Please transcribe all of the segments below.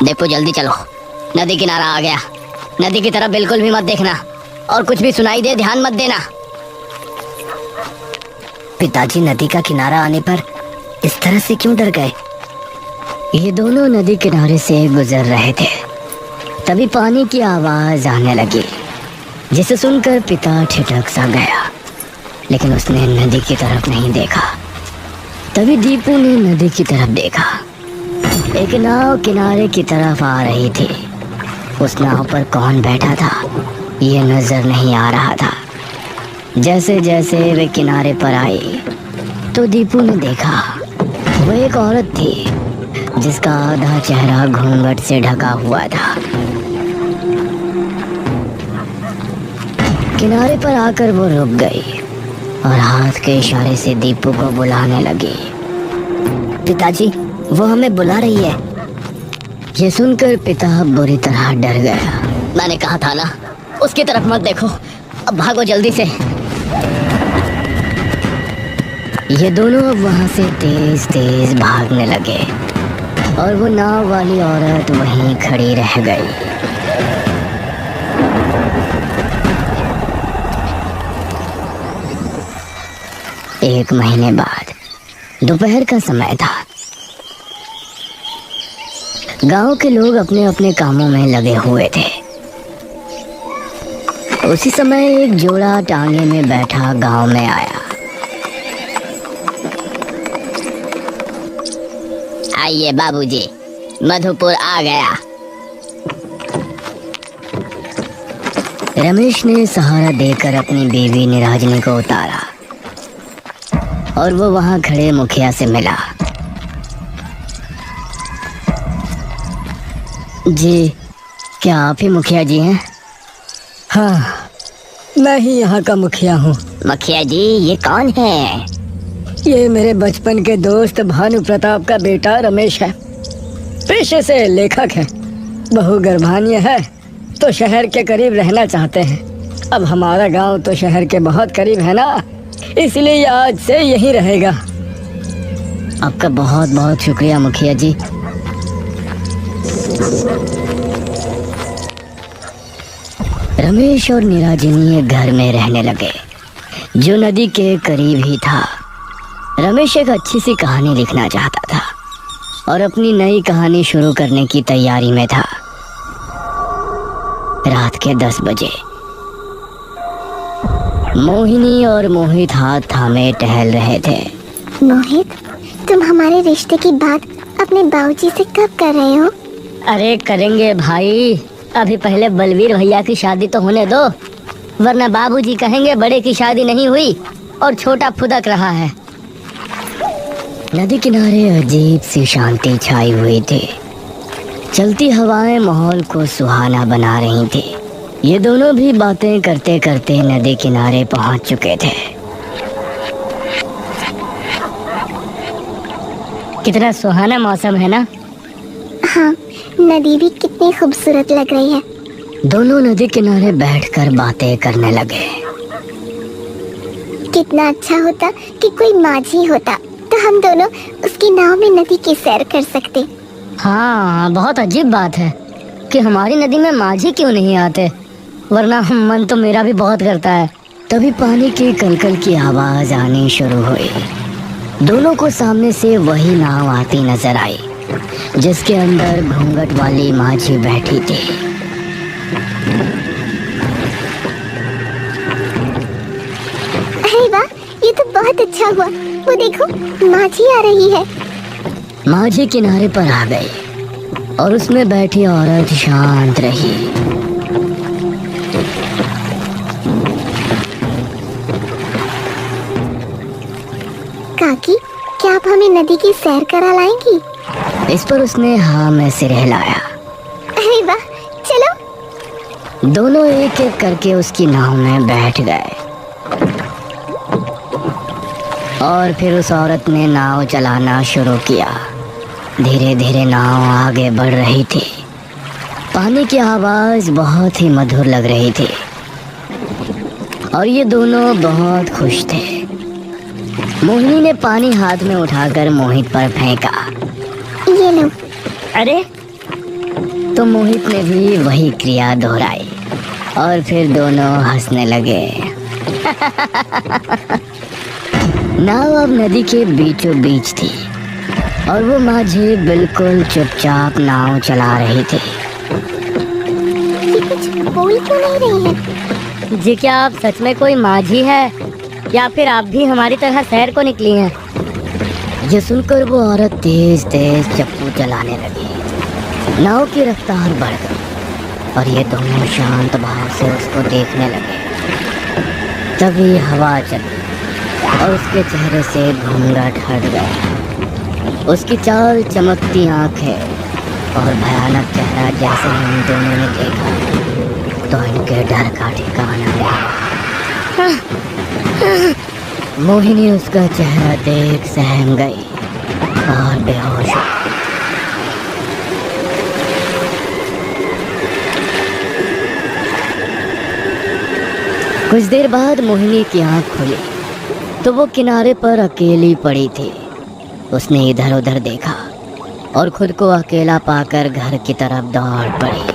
दीपू जल्दी चलो, नदी किनारा आ गया। नदी की तरफ बिल्कुल भी मत देखना, और कुछ भी सुनाई दे ध्यान मत देना। पिताजी नदी का किनारा आने पर इस तरह से क्यों डर गए? ये दोनों नदी किनारे से गुजर रहे थे, तभी पानी की आवाज आने लगी, जिसे सुनकर पिता ठिठक सा गया, लेकिन उसने नदी की तरफ नहीं देखा। तभी दीपू ने नदी की तरफ देखा। एक नाव किनारे की तरफ आ रही थी। उस नाव पर कौन बैठा था ये नजर नहीं आ रहा था। जैसे जैसे वे किनारे पर आई तो दीपू ने देखा वो एक औरत थी जिसका आधा चेहरा घूंघट से ढका हुआ था। किनारे पर आकर वो रुक गई और हाथ के इशारे से दीपू को बुलाने लगी। पिताजी, वो हमें बुला रही है। ये सुनकर पिता बुरी तरह डर गया। मैंने कहा था ना, उसकी तरफ मत देखो, अब भागो जल्दी से। ये दोनों अब वहां से तेज तेज भागने लगे और वो नाव वाली औरत वहीं खड़ी रह गई। एक महीने बाद दोपहर का समय था। गांव के लोग अपने अपने कामों में लगे हुए थे। उसी समय एक जोड़ा टांगे में बैठा गांव में आया। आइए बाबूजी, मधुपुर आ गया। रमेश ने सहारा देकर अपनी बीवी निराजनी को उतारा और वो वहां खड़े मुखिया से मिला। जी, क्या आप ही मुखिया जी हैं? हाँ, मैं ही यहाँ का मुखिया हूँ। मुखिया जी, ये कौन है? ये मेरे बचपन के दोस्त भानु प्रताप का बेटा रमेश है। पेशे से लेखक है। बहू गर्भान्य है तो शहर के करीब रहना चाहते हैं। अब हमारा गांव तो शहर के बहुत करीब है ना, इसलिए ये आज से यहीं रहेगा। आपका बहुत बहुत शुक्रिया मुखिया जी। रमेश और निराजनी एक घर में रहने लगे जो नदी के करीब ही था। रमेश एक अच्छी सी कहानी लिखना चाहता था और अपनी नई कहानी शुरू करने की तैयारी में था। रात के 10 बजे मोहिनी और मोहित हाथ थामे टहल रहे थे। मोहित, तुम हमारे रिश्ते की बात अपने बाबूजी से कब कर रहे हो? अरे करेंगे भाई, अभी पहले बलवीर भैया की शादी तो होने दो, वरना बाबूजी कहेंगे बड़े की शादी नहीं हुई और छोटा फुदक रहा है। नदी किनारे अजीब सी शांति छाई हुई थी। चलती हवाएं माहौल को सुहाना बना रही थी। ये दोनों भी बातें करते करते नदी किनारे पहुंच चुके थे। कितना सुहाना मौसम है ना? हाँ, नदी भी कितनी खूबसूरत लग रही है। दोनों नदी किनारे बैठकर बातें करने लगे। कितना अच्छा होता कि कोई माझी होता तो हम दोनों उसकी नाव में नदी की सैर कर सकते। हाँ, बहुत अजीब बात है कि हमारी नदी में माझी क्यों नहीं आते, वरना मन तो मेरा भी बहुत करता है। तभी पानी की कलकल की आवाज आनी शुरू हुई। दोनों को सामने से वही नाव आती नजर आई जिसके अंदर घूंघट वाली माझी बैठी थी। अरे वाह, ये तो बहुत अच्छा हुआ। वो देखो, माझी आ रही है। माझी किनारे पर आ गई और उसमें बैठी औरत शांत रही। काकी, क्या आप हमें नदी की सैर करा लाएंगी? इस पर उसने हाँ में सिर हिलाया। अरे वाह, चलो। दोनों एक एक करके उसकी नाव में बैठ गए और फिर उस औरत ने नाव चलाना शुरू किया। धीरे धीरे नाव आगे बढ़ रही थी। पानी की आवाज बहुत ही मधुर लग रही थी और ये दोनों बहुत खुश थे। मोहिनी ने पानी हाथ में उठाकर मोहित पर फेंका। ये लो। अरे, तो मोहित ने भी वही क्रिया दोहराई और फिर दोनों हंसने लगे। नाव अब नदी के बीचों बीच थी और वो माझी बिल्कुल चुपचाप नाव चला रही थी। ये कुछ बोल क्यों नहीं रही है? जी क्या आप सच में कोई माझी है या फिर आप भी हमारी तरह शहर को निकली हैं? ये सुनकर वो औरत तेज तेज चप्पू चलाने लगी। नाव की रफ्तार बढ़ गई और ये दोनों शांत भाव से उसको देखने लगे। तभी हवा चली और उसके चेहरे से घूंघट हट गया। उसकी चाल, चमकती आंखें और भयानक चेहरा जैसे ही इन दोनों ने देखा तो इनके डर का ठिकाना नहीं। मोहिनी उसका चेहरा देख सहम गई और बेहोश हो गई। कुछ देर बाद मोहिनी की आंख खुली तो वो किनारे पर अकेली पड़ी थी। उसने इधर उधर देखा और खुद को अकेला पाकर घर की तरफ दौड़ पड़ी।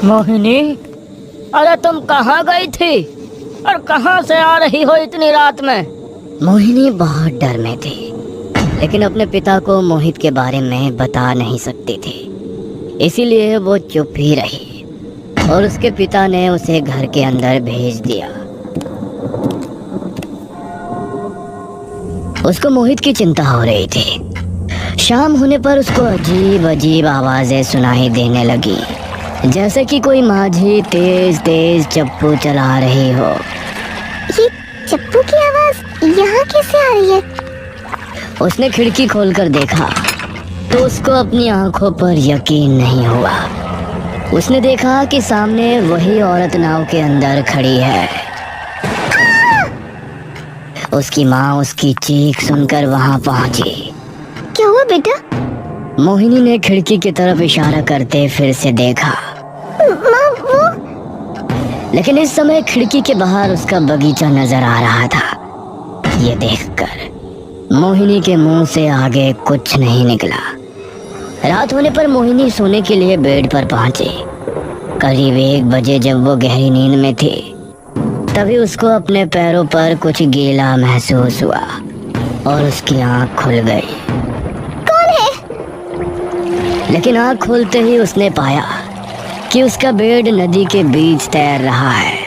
मोहिनी, अरे तुम कहाँ गई थी और कहाँ से आ रही हो इतनी रात में? मोहिनी बहुत डर में थी लेकिन अपने पिता को मोहित के बारे में बता नहीं सकती थी, इसीलिए वो चुप ही रही और उसके पिता ने उसे घर के अंदर भेज दिया। उसको मोहित की चिंता हो रही थी। शाम होने पर उसको अजीब अजीब आवाजें सुनाई देने लगी, जैसे कि कोई माझी तेज तेज चप्पू चला रही हो। ये चप्पू की आवाज यहाँ कैसे आ रही है? उसने खिड़की खोलकर देखा तो उसको अपनी आंखों पर यकीन नहीं हुआ। उसने देखा कि सामने वही औरत नाव के अंदर खड़ी है। उसकी माँ उसकी चीख सुनकर वहां पहुंची। क्या हुआ बेटा? मोहिनी ने खिड़की की तरफ इशारा करते फिर से देखा, माँ वो? लेकिन इस समय खिड़की के बाहर उसका बगीचा नजर आ रहा था। ये देखकर मोहिनी के मुंह से आगे कुछ नहीं निकला। रात होने पर मोहिनी सोने के लिए बेड पर पहुंची। करीब 1 बजे जब वो गहरी नींद में थी तभी उसको अपने पैरों पर कुछ गीला महसूस हुआ और उसकी आंख खुल गई। कौन है? लेकिन आंख खोलते ही उसने पाया कि उसका बेड नदी के बीच तैर रहा है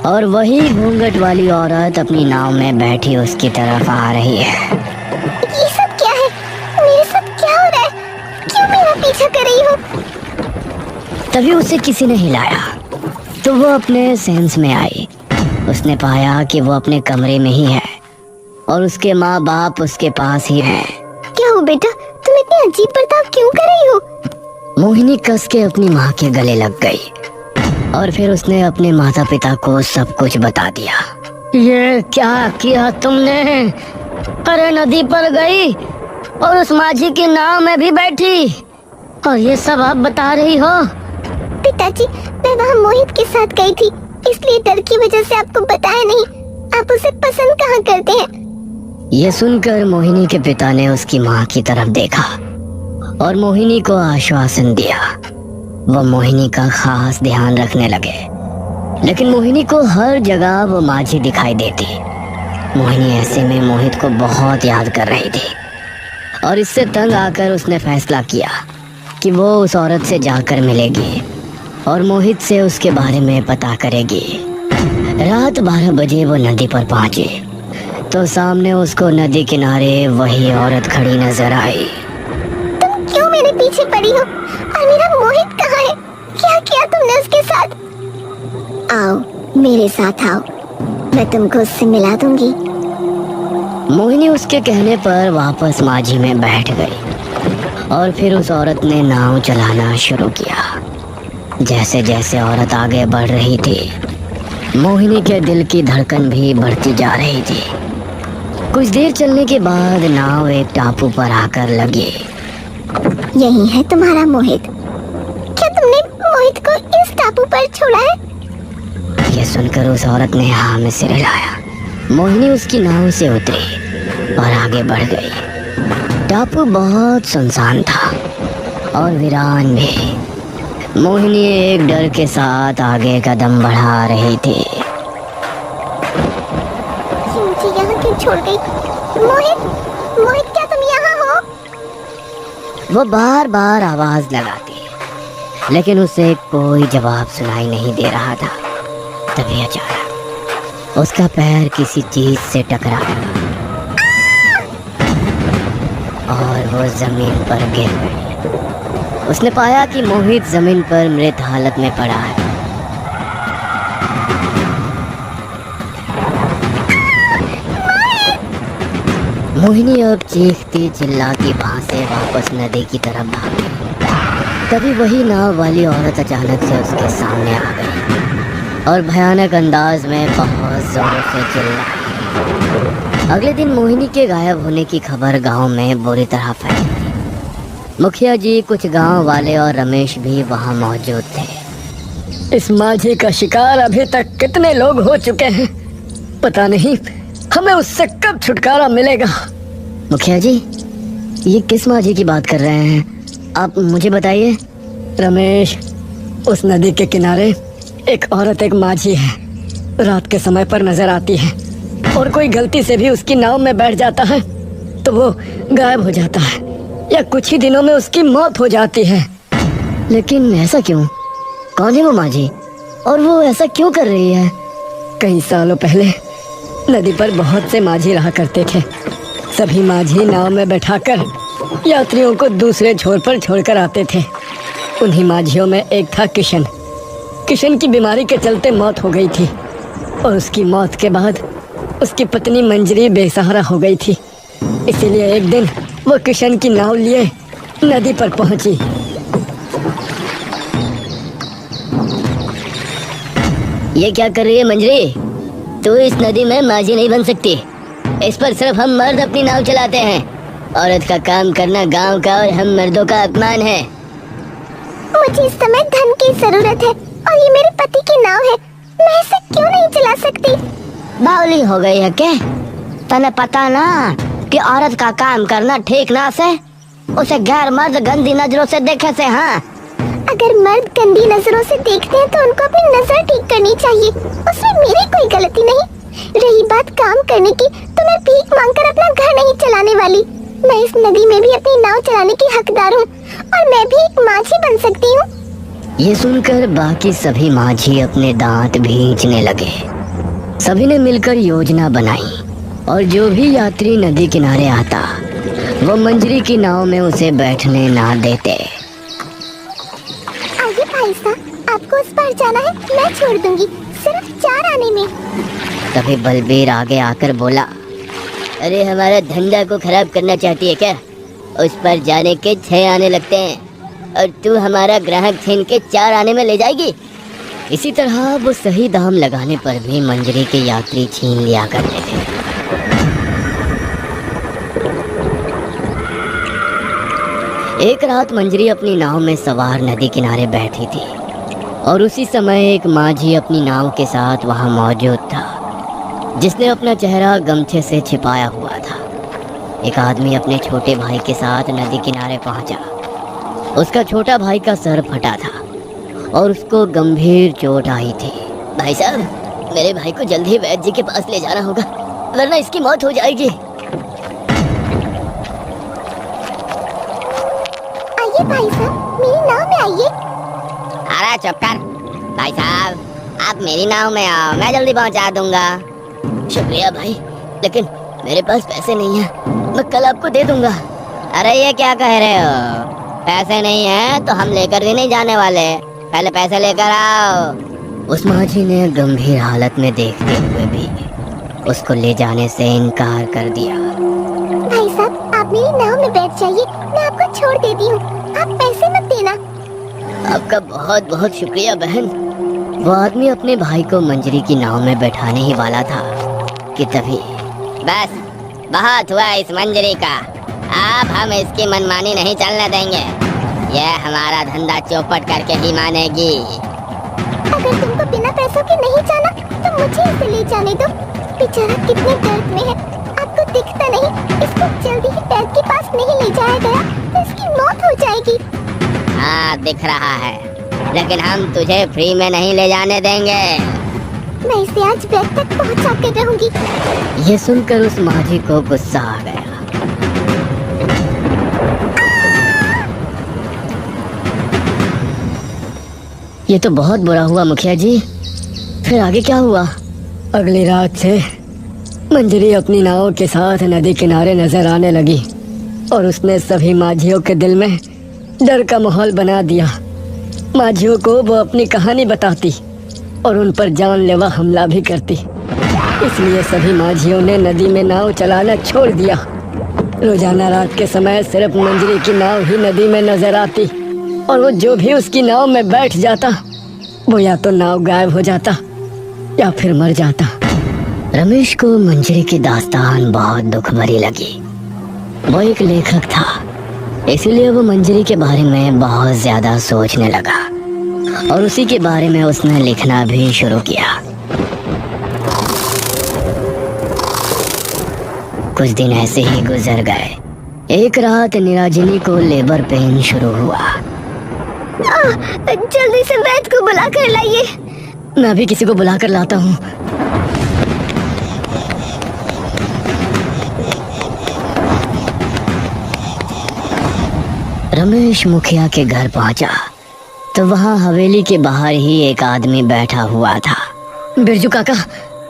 और वही घूंघट वाली औरत अपनी नाव में बैठी उसकी तरफ आ रही है। ये सब क्या है? मेरे साथ क्या हो रहा है? क्यों मेरा पीछा कर रही हो? तभी उसे किसी ने हिलाया तो वो अपने सेंस में आई। उसने पाया कि वो अपने कमरे में ही है और उसके माँ बाप उसके पास ही हैं। क्या हो बेटा, तुम इतनी अजीब बर्ताव क्यों कर रही हो? मोहिनी कस के अपनी माँ के गले लग गई और फिर उसने अपने माता पिता को सब कुछ बता दिया। ये क्या किया तुमने? अरे नदी पर गई और उस माझी की नाव में भी बैठी और ये सब आप बता रही हो? पिताजी, मैं वहाँ मोहित के साथ गई थी, इसलिए डर की वजह से आपको बताया नहीं। आप उसे पसंद कहाँ करते हैं? ये सुनकर मोहिनी के पिता ने उसकी माँ की तरफ देखा और मोहिनी को आश्वासन दिया। वो मोहिनी का खास ध्यान रखने लगे, लेकिन मोहिनी को हर जगह वो माझी दिखाई देती। मोहिनी ऐसे में मोहित को बहुत याद कर रही थी और इससे तंग आकर उसने फैसला किया कि वो उस औरत से जाकर मिलेगी और मोहित से उसके बारे में पता करेगी। रात 12 बजे वो नदी पर पहुंची तो सामने उसको नदी किनारे वही औरत खड़ी नजर आई। तुम क्यों मेरे पीछे पड़ी हो? और मेरा मोहित कहाँ है? क्या किया तुमने उसके साथ? आओ मेरे साथ आओ, मैं तुमको उससे मिला दूंगी। मोहिनी उसके कहने पर वापस माझी में बैठ गई और फिर उस औरत ने नाव चलाना शुरू किया। जैसे जैसे औरत आगे बढ़ रही थी मोहिनी के दिल की धड़कन भी बढ़ती जा रही थी। कुछ देर चलने के बाद नाव एक टापू पर आकर लगी। यही है तुम्हारा मोहित? क्या तुमने मोहित को इस टापू टापू पर छोड़ा है? ये सुनकर उस औरत ने हाँ में सिर हिलाया। मोहिनी उसकी नाव से उतरी और आगे बढ़ गई। टापू बहुत सुनसान था और वीरान भी। मोहिनी एक डर के साथ आगे कदम बढ़ा रही थी। ये मुझे यहाँ क्यों छोड़ गई? मोहित, मोहित क्या तुम यहाँ हो? वो बार बार आवाज लगाती, लेकिन उसे कोई जवाब सुनाई नहीं दे रहा था। तभी अचानक उसका पैर किसी चीज से टकरा और वो जमीन पर गिर गई। उसने पाया कि मोहित जमीन पर मृत हालत में पड़ा है। मोहिनी अब चीखती चिल्लाती वहां से वापस नदी की तरफ भागी। तभी वही नाव वाली औरत अचानक से उसके सामने आ गई और भयानक अंदाज में बहुत जोर से चिल्लाई। अगले दिन मोहिनी के गायब होने की खबर गांव में बुरी तरह फैली। मुखिया जी, कुछ गांव वाले और रमेश भी वहां मौजूद थे। इस माझी का शिकार अभी तक कितने लोग हो चुके हैं, पता नहीं हमें उससे कब छुटकारा मिलेगा। मुखिया जी, ये किस माझी की बात कर रहे हैं, आप मुझे बताइए। रमेश, उस नदी के किनारे एक औरत एक माझी है, रात के समय पर नजर आती है और कोई गलती से भी उसकी नाव में बैठ जाता है तो वो गायब हो जाता है या कुछ ही दिनों में उसकी मौत हो जाती है। लेकिन ऐसा क्यों? कौन है वो माझी और वो ऐसा क्यों कर रही है? कई सालों पहले नदी पर बहुत से माझी रहा करते थे। सभी माझी नाव में बैठाकर यात्रियों को दूसरे छोर पर छोड़कर आते थे। उन्हीं माझियों में एक था किशन। किशन की बीमारी के चलते मौत हो गई थी और उसकी मौत के बाद उसकी पत्नी मंजरी बेसहारा हो गई थी। इसीलिए एक दिन वो किशन की नाव लिए नदी पर पहुंची। ये क्या कर रही है मंजरी? तू इस नदी में माझी नहीं बन सकती। इस पर सिर्फ हम मर्द अपनी नाव चलाते हैं। औरत का काम करना गांव का और हम मर्दों का अपमान है। मुझे इस समय धन की जरूरत है और ये मेरे पति की नाव है, मैं इसे क्यों नहीं चला सकती? बावली हो गई है क्या? तने पता ना कि औरत का काम करना ठीक ना से उसे गैर मर्द गंदी नजरों से देखे से। हाँ, अगर मर्द गंदी नजरों से देखते हैं तो उनको अपनी नजर ठीक करनी चाहिए, उसमें मेरी कोई गलती नहीं। रही बात काम करने की, तो मैं भीख मांगकर अपना घर नहीं चलाने वाली। मैं इस नदी में भी अपनी नाव चलाने की हकदार हूँ और मैं भी एक माझी बन सकती हूँ। ये सुनकर बाकी सभी माझी अपने दांत भींचने लगे। सभी ने मिलकर योजना बनाई और जो भी यात्री नदी किनारे आता वो मंजरी की नाव में उसे बैठने ना देते। आइए भाई साहब, आपको उस पार जाना है, मैं छोड़ दूंगी, सिर्फ 4 आने में। तभी बलबीर आगे आकर बोला, अरे हमारा धंधा को खराब करना चाहती है क्या? उस पर जाने के 6 आने लगते हैं और तू हमारा ग्राहक छीन के 4 आने में ले जाएगी। इसी तरह वो सही दाम लगाने पर भी मंजरी के यात्री छीन लिया करते थे। एक रात मंजरी अपनी नाव में सवार नदी किनारे बैठी थी और उसी समय एक माझी अपनी नाव के साथ वहां मौजूद था, जिसने अपना चेहरा गमछे से छिपाया हुआ था। एक आदमी अपने छोटे भाई के साथ नदी किनारे पहुंचा। उसका छोटा भाई का सर फटा था और उसको गंभीर चोट आई थी। भाई साहब, मेरे भाई को जल्दी वैद्य जी के पास ले जाना होगा, वरना इसकी मौत हो जाएगी। आइए भाई साहब, मेरी नाव में आइए। अरे चुप कर भाई साहब, आप मेरी नाव में आओ, मैं जल्दी पहुंचा दूंगा। शुक्रिया भाई, लेकिन मेरे पास पैसे नहीं है, मैं कल आपको दे दूंगा। अरे ये क्या कह रहे हो? पैसे नहीं है तो हम लेकर भी नहीं जाने वाले, पहले पैसे लेकर आओ। उस माझी ने गंभीर हालत में देखते हुए भी उसको ले जाने से इनकार कर दिया। भाई साहब, आप मेरी नाव में बैठ जाइए, मैं आपको छोड़ देती हूँ, आप पैसे मत देना। आपका बहुत बहुत शुक्रिया बहन। वो आदमी अपने भाई को मंजरी की नाव में बैठाने ही वाला था कि तभी बस बहुत हुआ इस मंजरी का, अब हम इसकी मनमानी नहीं चलने देंगे। यह हमारा धंधा चौपट करके ही मानेगी। अगर तुमको बिना पैसों के नहीं जाना तो मुझे इसे ले जाने दो। बेचारा कितने दर्द में है, आपको दिखता नहीं? इसको जल्दी ही पैर के पास नहीं ले जाया गया तो इसकी मौत हो जाएगी। हाँ दिख रहा है, लेकिन हम तुझे फ्री में नहीं ले जाने देंगे। मैं इसे आज बैग तक पहुंचा कर रहूंगी। ये सुनकर उस माझी को गुस्सा आ गया। ये तो बहुत बुरा हुआ मुखिया जी, फिर आगे क्या हुआ? अगली रात से मंजरी अपनी नाव के साथ नदी किनारे नजर आने लगी और उसने सभी माझियों के दिल में डर का माहौल बना दिया। माझियों को वो अपनी कहानी बताती और उन पर जानलेवा हमला भी करती। इसलिए सभी माझियों ने नदी में नाव चलाना छोड़ दिया। रोजाना रात के समय सिर्फ मंजरी की नाव ही नदी में नजर आती और वो जो भी उसकी नाव में बैठ जाता वो या तो नाव गायब हो जाता या फिर मर जाता। रमेश को मंजरी की दास्तान बहुत दुख भरी लगी। वो एक लेखक था, इसलिए वो मंजरी के बारे में बहुत ज्यादा सोचने लगा और उसी के बारे में उसने लिखना भी शुरू किया। कुछ दिन ऐसे ही गुजर गए। एक रात निराजिनी को लेबर पेन शुरू हुआ। जल्दी से वैद्य को बुला कर लाइए। मैं अभी किसी को बुला कर लाता हूँ। रमेश मुखिया के घर पहुंचा तो वहाँ हवेली के बाहर ही एक आदमी बैठा हुआ था। बिरजू काका,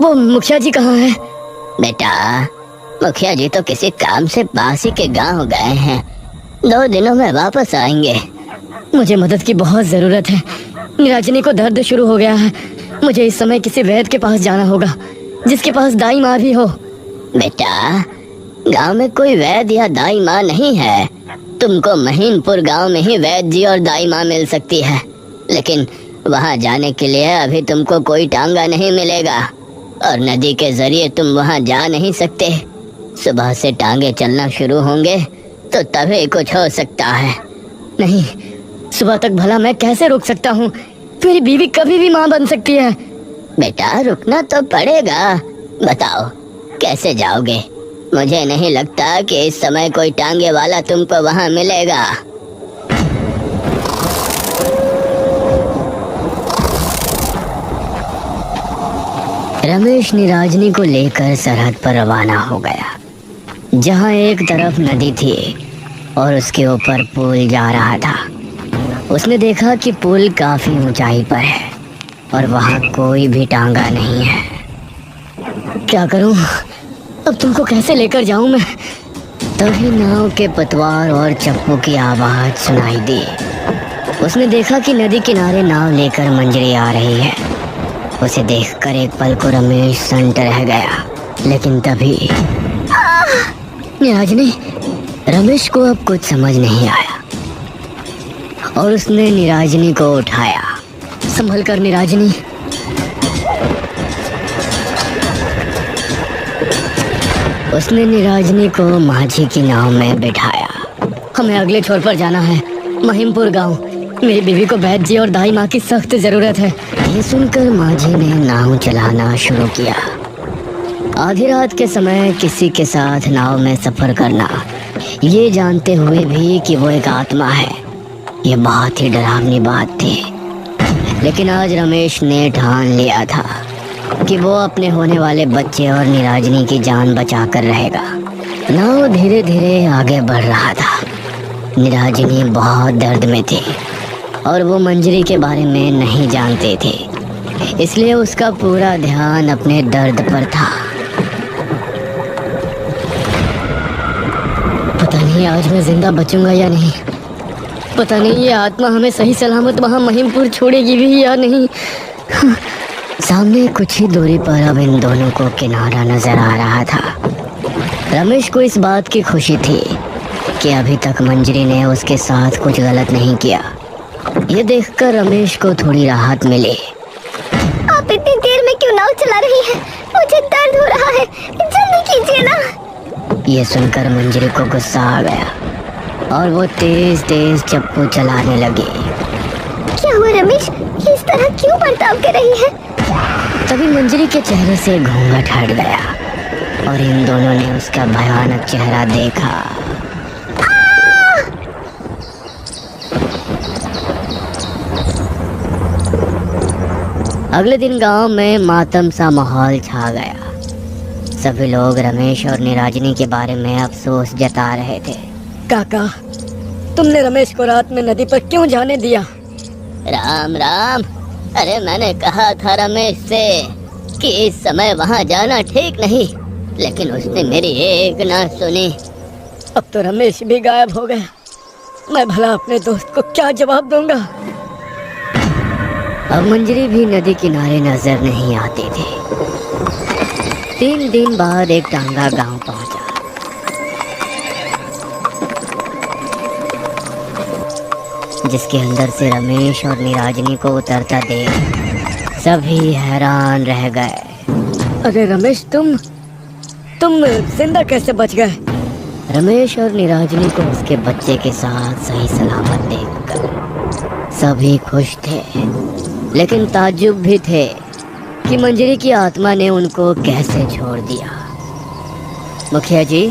वो मुखिया जी कहाँ हैं? बेटा, मुखिया जी तो किसी काम से पास ही के गांव गए हैं, 2 दिनों में वापस आएंगे। मुझे मदद की बहुत जरूरत है। निराजनी को दर्द शुरू हो गया है। मुझे इस समय किसी वैद्य के पास जाना होगा, जिसके पास दाई माँ भी हो। बेटा, गांव में कोई वैद्य या दाई माँ नहीं है। तुमको महीनपुर गांव में ही वैद्य जी और दाई माँ मिल सकती है, लेकिन वहां जाने के लिए अभी तुमको कोई टांगा नहीं मिलेगा और नदी के जरिए तुम वहां जा नहीं सकते। सुबह से टांगे चलना शुरू होंगे तो तभी कुछ हो सकता है। नहीं, सुबह तक भला मैं कैसे रुक सकता हूँ? मेरी बीवी कभी भी माँ बन सकती है। बेटा, रुकना तो पड़ेगा। बताओ कैसे जाओगे? मुझे नहीं लगता कि इस समय कोई टांगे वाला तुमको वहां मिलेगा। रमेश निराजनी को लेकर सरहद पर रवाना हो गया, जहाँ एक तरफ नदी थी और उसके ऊपर पुल जा रहा था। उसने देखा कि पुल काफी ऊंचाई पर है और वहाँ कोई भी टांगा नहीं है। क्या करूं? अब तुमको कैसे लेकर जाऊं मैं? तभी नाव के पतवार और चप्पू की आवाज सुनाई दी। उसने देखा कि नदी किनारे नाव लेकर मंजरी आ रही है। उसे देखकर एक पल को रमेश संट रह गया, लेकिन तभी निराजनी। रमेश को अब कुछ समझ नहीं आया और उसने निराजनी को उठाया। संभल कर निराजनी। उसने निराजनी को माझी की नाव में बिठाया। हमें अगले छोर पर जाना है, महीमपुर गांव। मेरी बीवी को वैद्य जी और दाई माँ की सख्त जरूरत है। ये सुनकर माझी ने नाव चलाना शुरू किया। आधी रात के समय किसी के साथ नाव में सफर करना, ये जानते हुए भी कि वो एक आत्मा है, ये बहुत ही डरावनी बात थी। लेकिन आज रमेश ने ठान लिया था कि वो अपने होने वाले बच्चे और निराजनी की जान बचा कर रहेगा। नाव धीरे धीरे आगे बढ़ रहा था। निराजनी बहुत दर्द में थी और वो मंजरी के बारे में नहीं जानते थे, इसलिए उसका पूरा ध्यान अपने दर्द पर था। पता नहीं आज मैं जिंदा बचूंगा या नहीं। पता नहीं ये आत्मा हमें सही सलामत वहाँ महीमपुर छोड़ेगी भी या नहीं। सामने कुछ ही दूरी पर अब इन दोनों को किनारा नजर आ रहा था। रमेश को इस बात की खुशी थी कि अभी तक मंजरी ने उसके साथ कुछ गलत नहीं किया। ये देखकर रमेश को थोड़ी राहत मिली। आप इतनी देर में क्यों नाव चला रही हैं? मुझे दर्द हो रहा है, जल्दी कीजिए ना। ये सुनकर मंजरी को गुस्सा आ गया और वो तेज तेज चप्पू चलाने लगी। क्या हुआ रमेश? इस तरह क्यों बर्ताव कर रही है? तभी मंजरी के चेहरे से घूंघट हट गया और इन दोनों ने उसका भयानक चेहरा देखा। अगले दिन गांव में मातम सा माहौल छा गया। सभी लोग रमेश और निराजनी के बारे में अफसोस जता रहे थे। काका, तुमने रमेश को रात में नदी पर क्यों जाने दिया? राम राम। अरे मैंने कहा था रमेश से कि इस समय वहाँ जाना ठीक नहीं, लेकिन उसने मेरी एक ना सुनी। अब तो रमेश भी गायब हो गया। मैं भला अपने दोस्त को क्या जवाब दूंगा? अब मंजरी भी नदी किनारे नजर नहीं आती थी। 3 दिन बाद एक टांगा गांव पहुंचा। जिसके अंदर से रमेश और निराजनी को उतरता देख सभी हैरान रह गए। अरे रमेश, तुम जिंदा कैसे बच गए? रमेश और निराजनी को उसके बच्चे के साथ सही सलामत देखकर सभी खुश थे, लेकिन ताज्जुब भी थे कि मंजरी की आत्मा ने उनको कैसे छोड़ दिया। मुखिया जी,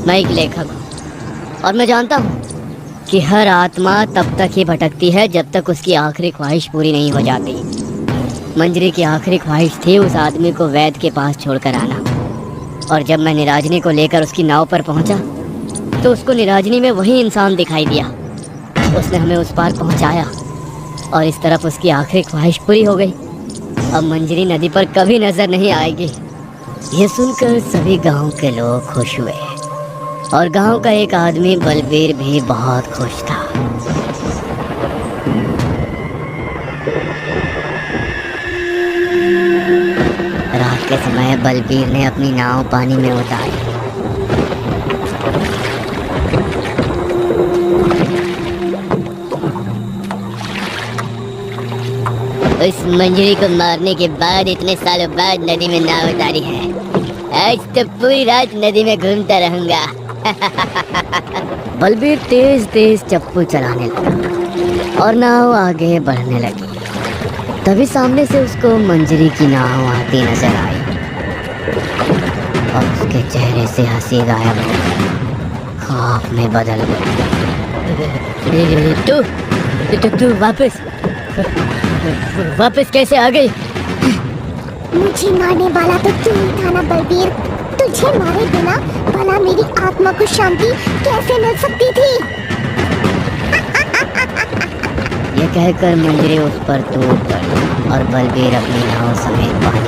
मैं एक लेखक हूँ और मैं जानता हूँ कि हर आत्मा तब तक ही भटकती है जब तक उसकी आखिरी ख्वाहिश पूरी नहीं हो जाती। मंजरी की आखिरी ख्वाहिश थी उस आदमी को वैद के पास छोड़कर आना, और जब मैं निराजनी को लेकर उसकी नाव पर पहुंचा तो उसको निराजनी में वही इंसान दिखाई दिया। उसने हमें उस पार पहुंचाया और इस तरफ उसकी आखिरी ख्वाहिश पूरी हो गई। अब मंजरी नदी पर कभी नजर नहीं आएगी। ये सुनकर सभी गांव के लोग खुश हुए और गांव का एक आदमी बलबीर भी बहुत खुश था। रात के समय बलबीर ने अपनी नाव पानी में उतारी। उस मंजरी को मारने के बाद इतने सालों बाद नदी में नाव उतारी है। आज तो पूरी रात नदी में घूमता रहूंगा। बलबीर तेज तेज चप्पू चलाने लगा और नाव आगे बढ़ने लगी। तभी सामने से उसको मंजरी की नाव आती नजर आई और उसके चेहरे से हंसी गायब हो गई, खौफ में बदल गई। तू वापस कैसे आ गई? मुझे मारने वाला तो तू ही था ना बलबीर। तुझे मारे बिना भला मेरी आत्मा को शांति कैसे मिल सकती थी? ये कहकर मंजरी उस पर टूट पड़ी और बलबीर अपनी नाव समेत पानी